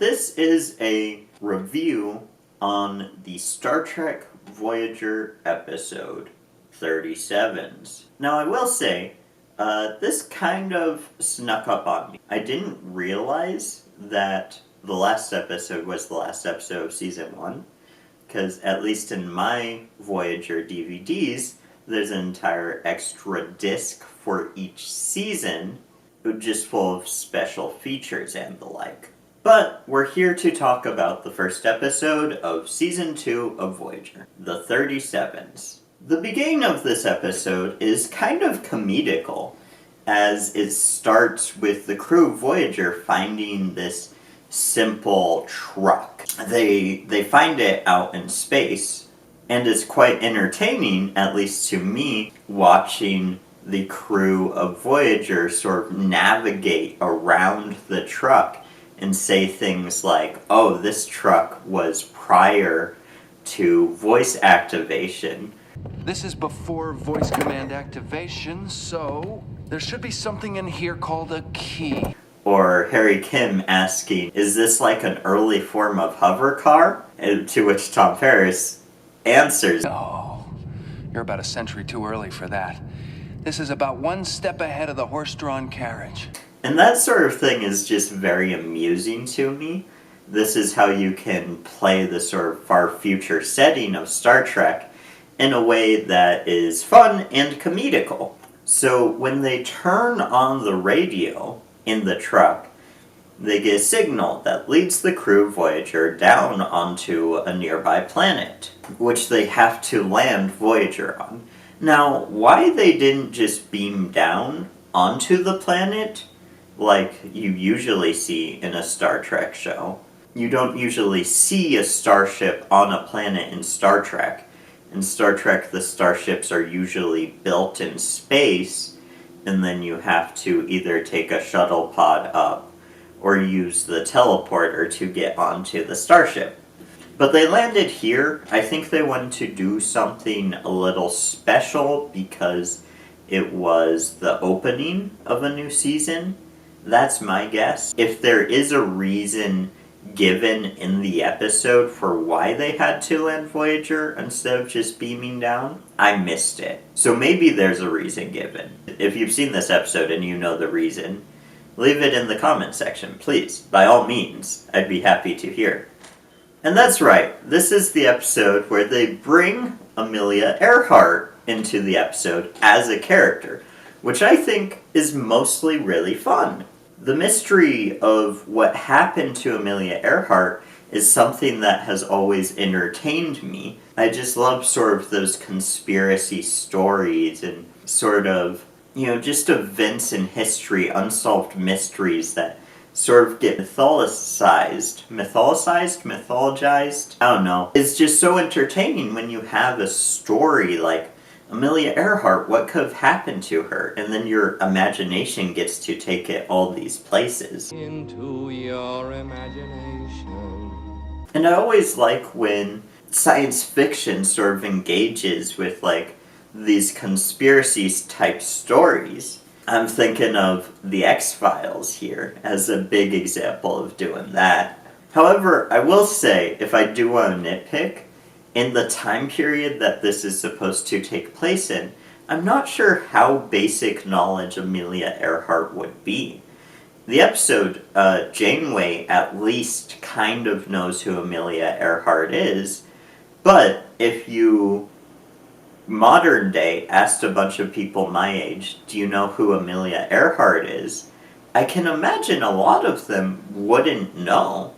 This is a review on the Star Trek Voyager episode 37s. Now I will say, this kind of snuck up on me. I didn't realize that the last episode was the last episode of Season 1, because at least in my Voyager DVDs, there's an entire extra disc for each season, just full of special features and the like. But we're here to talk about the first episode of Season 2 of Voyager, the 37s. The beginning of this episode is kind of comedical, as it starts with the crew of Voyager finding this simple truck. They find it out in space, and it's quite entertaining, at least to me, watching the crew of Voyager sort of navigate around the truck and say things like, oh, this truck was prior to voice activation. This is before voice command activation, so there should be something in here called a key. Or Harry Kim asking, is this like an early form of hover car? And to which Tom Paris answers, No, you're about a century too early for that. This is about one step ahead of the horse-drawn carriage. And that sort of thing is just very amusing to me. This is how you can play the sort of far future setting of Star Trek in a way that is fun and comedical. So when they turn on the radio in the truck, they get a signal that leads the crew of Voyager down onto a nearby planet, which they have to land Voyager on. Now, why they didn't just beam down onto the planet, like you usually see in a Star Trek show. You don't usually see a starship on a planet in Star Trek. In Star Trek, the starships are usually built in space, and then you have to either take a shuttle pod up or use the teleporter to get onto the starship. But they landed here. I think they wanted to do something a little special because it was the opening of a new season. That's my guess. If there is a reason given in the episode for why they had to land Voyager instead of just beaming down, I missed it. So maybe there's a reason given. If you've seen this episode and you know the reason, leave it in the comment section, please. By all means, I'd be happy to hear. And that's right, this is the episode where they bring Amelia Earhart into the episode as a character, which I think is mostly really fun. The mystery of what happened to Amelia Earhart is something that has always entertained me. I just love sort of those conspiracy stories and sort of, just events in history, unsolved mysteries that sort of get mythologized? I don't know. It's just so entertaining when you have a story like Amelia Earhart, what could have happened to her? And then your imagination gets to take it all these places. Into your imagination. And I always like when science fiction sort of engages with like these conspiracies type stories. I'm thinking of the X-Files here as a big example of doing that. However, I will say, if I do want to nitpick, in the time period that this is supposed to take place in, I'm not sure how basic knowledge Amelia Earhart would be. The episode, Janeway at least kind of knows who Amelia Earhart is, but if you, modern day, asked a bunch of people my age, do you know who Amelia Earhart is? I can imagine a lot of them wouldn't know.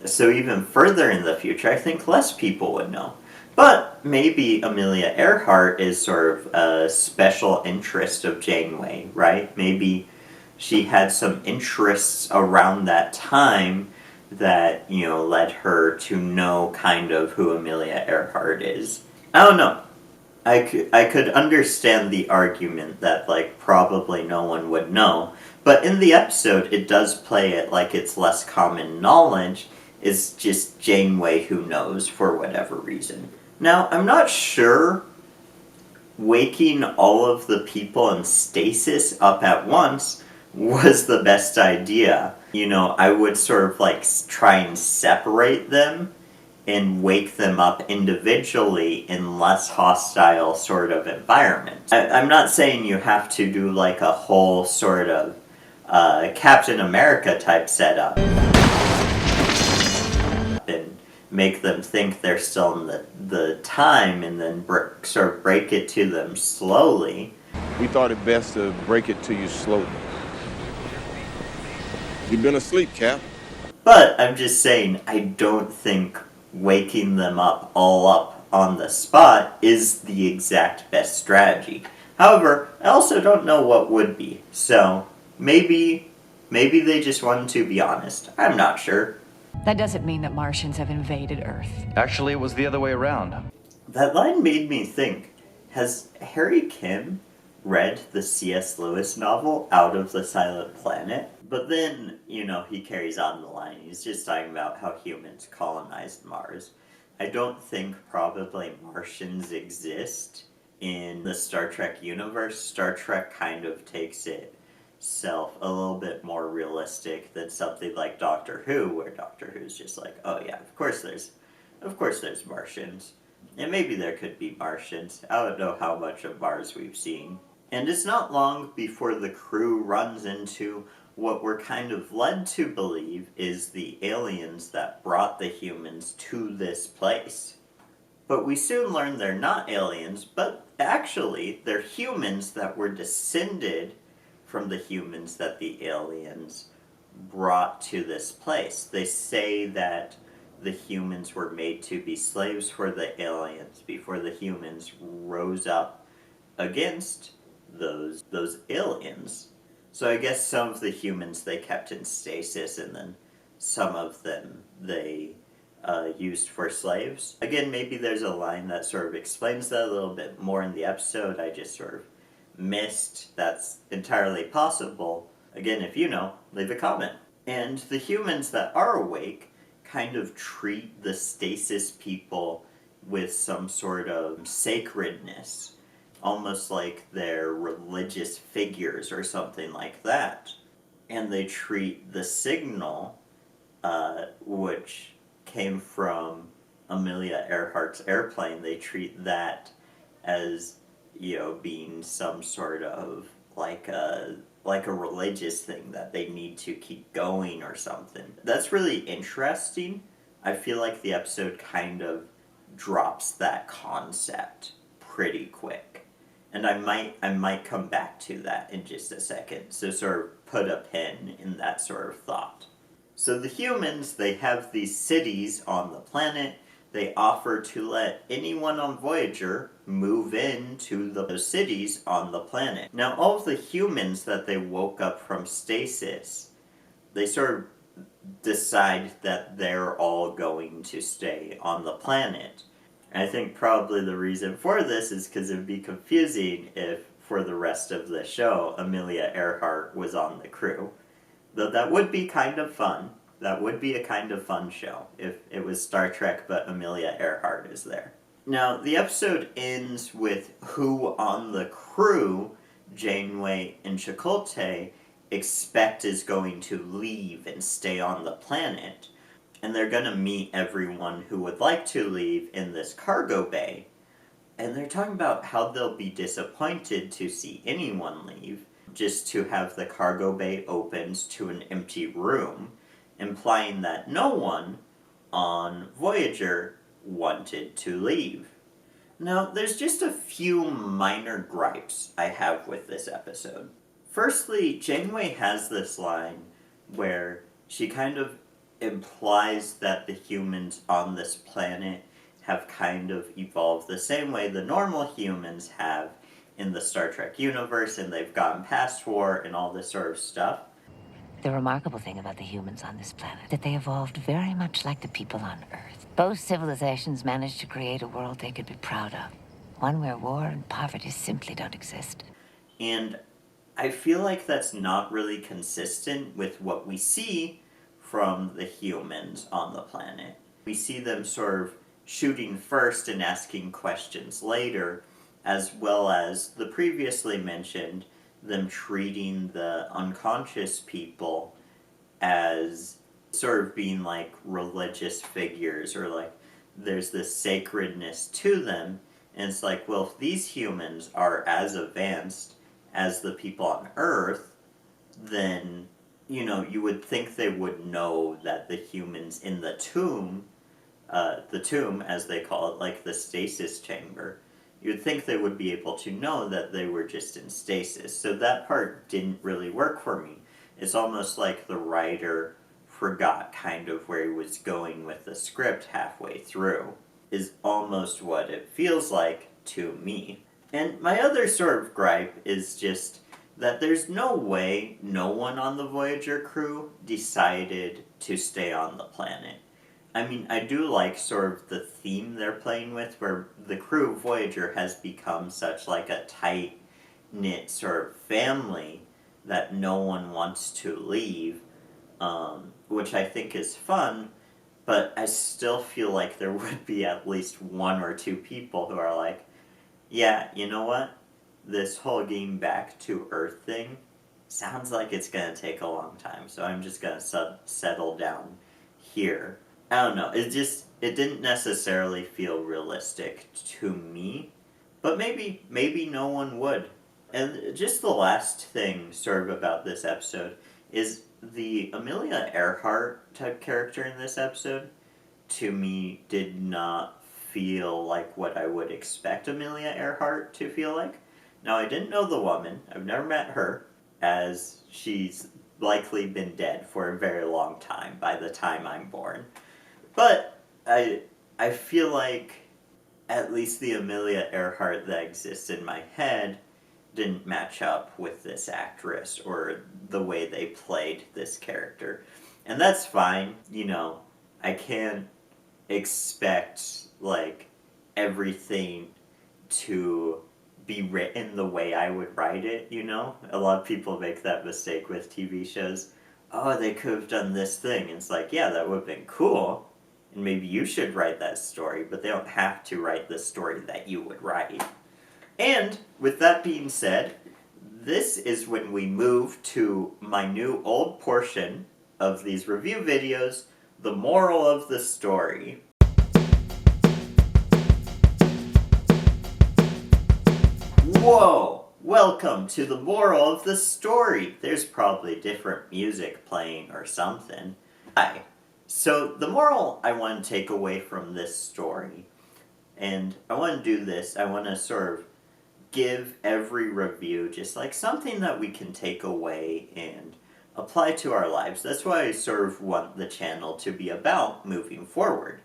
So even further in the future, I think less people would know. But maybe Amelia Earhart is sort of a special interest of Janeway, right? Maybe she had some interests around that time that, led her to know kind of who Amelia Earhart is. I don't know. I could understand the argument that, probably no one would know. But in the episode, it does play it like it's less common knowledge. It's just Janeway who knows for whatever reason. Now, I'm not sure waking all of the people in stasis up at once was the best idea. You know, I would sort of like try and separate them and wake them up individually in less hostile sort of environments. I'm not saying you have to do like a whole sort of Captain America type setup and make them think they're still in the time and then sort of break it to them slowly. We thought it best to break it to you slowly. You've been asleep, Cap. But I'm just saying, I don't think waking them up all up on the spot is the exact best strategy. However, I also don't know what would be. So maybe they just wanted to be honest. I'm not sure. That doesn't mean that Martians have invaded Earth. Actually, it was the other way around. That line made me think, has Harry Kim read the C.S. Lewis novel Out of the Silent Planet? But then, you know, he carries on the line. He's just talking about how humans colonized Mars. I don't think probably Martians exist in the Star Trek universe. Star Trek kind of takes itself a little bit more realistic than something like Doctor Who, where Doctor Who's just like, oh yeah, of course there's Martians. And maybe there could be Martians. I don't know how much of Mars we've seen. And it's not long before the crew runs into what we're kind of led to believe is the aliens that brought the humans to this place. But we soon learn they're not aliens, but actually they're humans that were descended from the humans that the aliens brought to this place. They say that the humans were made to be slaves for the aliens before the humans rose up against those aliens. So I guess some of the humans they kept in stasis, and then some of them they used for slaves. Again, maybe there's a line that sort of explains that a little bit more in the episode. I just sort of missed. That's entirely possible. Again, if you know, leave a comment. And the humans that are awake kind of treat the stasis people with some sort of sacredness. Almost like they're religious figures or something like that. And they treat the signal, which came from Amelia Earhart's airplane, they treat that as, you know, being some sort of like a religious thing that they need to keep going or something. That's really interesting. I feel like the episode kind of drops that concept pretty quick. And I might come back to that in just a second, so sort of put a pin in that sort of thought. So the humans, they have these cities on the planet. They offer to let anyone on Voyager move into those cities on the planet. Now, all of the humans that they woke up from stasis, they sort of decide that they're all going to stay on the planet. I think probably the reason for this is because it would be confusing if, for the rest of the show, Amelia Earhart was on the crew. Though that would be kind of fun. That would be a kind of fun show if it was Star Trek but Amelia Earhart is there. Now, the episode ends with who on the crew, Janeway and Chakotay, expect is going to leave and stay on the planet. And they're going to meet everyone who would like to leave in this cargo bay. And they're talking about how they'll be disappointed to see anyone leave, just to have the cargo bay opened to an empty room, implying that no one on Voyager wanted to leave. Now, there's just a few minor gripes I have with this episode. Firstly, Janeway has this line where she kind of implies that the humans on this planet have kind of evolved the same way the normal humans have in the Star Trek universe, and they've gotten past war and all this sort of stuff. The remarkable thing about the humans on this planet, that they evolved very much like the people on Earth. Both civilizations managed to create a world they could be proud of. One where war and poverty simply don't exist. And I feel like that's not really consistent with what we see from the humans on the planet. We see them sort of shooting first and asking questions later, as well as the previously mentioned, them treating the unconscious people as sort of being like religious figures, or like there's this sacredness to them. And it's like, well, if these humans are as advanced as the people on Earth, then, you would think they would know that the humans in the tomb, as they call it, like the stasis chamber, you'd think they would be able to know that they were just in stasis. So that part didn't really work for me. It's almost like the writer forgot kind of where he was going with the script halfway through, is almost what it feels like to me. And my other sort of gripe is just that there's no way no one on the Voyager crew decided to stay on the planet. I mean, I do like sort of the theme they're playing with, where the crew of Voyager has become such like a tight-knit sort of family that no one wants to leave, which I think is fun, but I still feel like there would be at least one or two people who are like, yeah, you know what? This whole getting back to Earth thing sounds like it's going to take a long time, so I'm just going to settle down here. I don't know, it didn't necessarily feel realistic to me, but maybe no one would. And just the last thing sort of about this episode is the Amelia Earhart type character in this episode, to me, did not feel like what I would expect Amelia Earhart to feel like. Now, I didn't know the woman. I've never met her, as she's likely been dead for a very long time by the time I'm born. But I feel like at least the Amelia Earhart that exists in my head didn't match up with this actress or the way they played this character. And that's fine, I can't expect, like, everything to be written the way I would write it, A lot of people make that mistake with TV shows. Oh, they could have done this thing. And it's like, yeah, that would have been cool. And maybe you should write that story, but they don't have to write the story that you would write. And, with that being said, this is when we move to my new old portion of these review videos, the moral of the story. Whoa! Welcome to the moral of the story. There's probably different music playing or something. Hi. So, the moral I want to take away from this story, and I want to do this, I want to sort of give every review just like something that we can take away and apply to our lives. That's why I sort of want the channel to be about moving forward.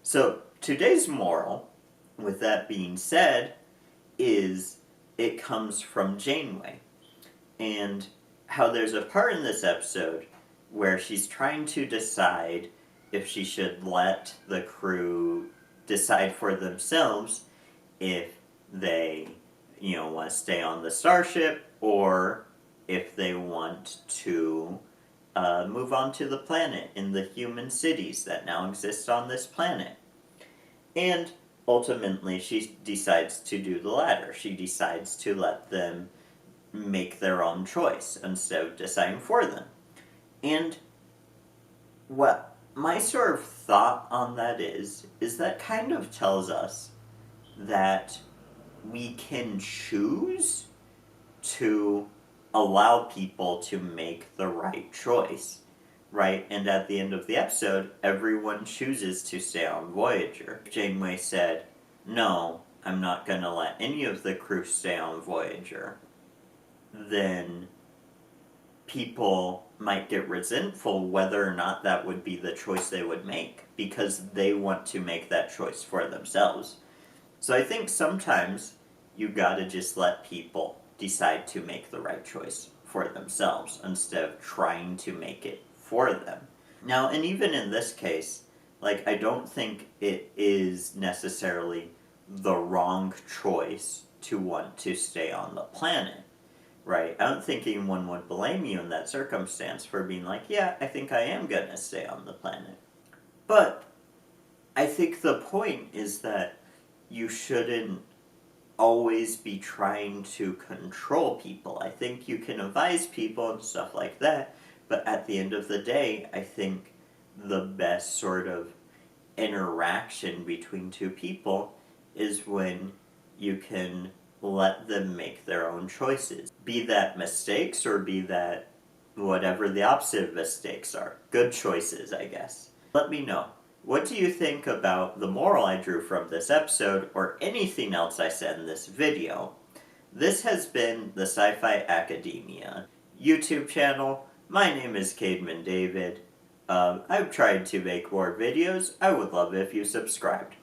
So, today's moral, with that being said, is it comes from Janeway. And how there's a part in this episode where she's trying to decide if she should let the crew decide for themselves if they, want to stay on the starship, or if they want to move on to the planet in the human cities that now exist on this planet. And ultimately, she decides to do the latter. She decides to let them make their own choice instead of deciding for them. And what my sort of thought on that is that kind of tells us that we can choose to allow people to make the right choice, right? And at the end of the episode, everyone chooses to stay on Voyager. Janeway said, no, I'm not going to let any of the crew stay on Voyager. Then people might get resentful whether or not that would be the choice they would make, because they want to make that choice for themselves. So I think sometimes you gotta just let people decide to make the right choice for themselves instead of trying to make it for them. Now, and even in this case, like, I don't think it is necessarily the wrong choice to want to stay on the planet. Right? I don't think anyone would blame you in that circumstance for being like, yeah, I think I am going to stay on the planet. But I think the point is that you shouldn't always be trying to control people. I think you can advise people and stuff like that, but at the end of the day, I think the best sort of interaction between two people is when you can let them make their own choices. Be that mistakes or be that whatever the opposite of mistakes are. Good choices, I guess. Let me know. What do you think about the moral I drew from this episode or anything else I said in this video? This has been the Sci-Fi Academia YouTube channel. My name is Cademan David. I've tried to make more videos. I would love it if you subscribed.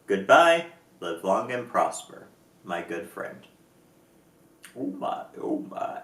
Goodbye. Live long and prosper, my good friend. Oh my, oh my.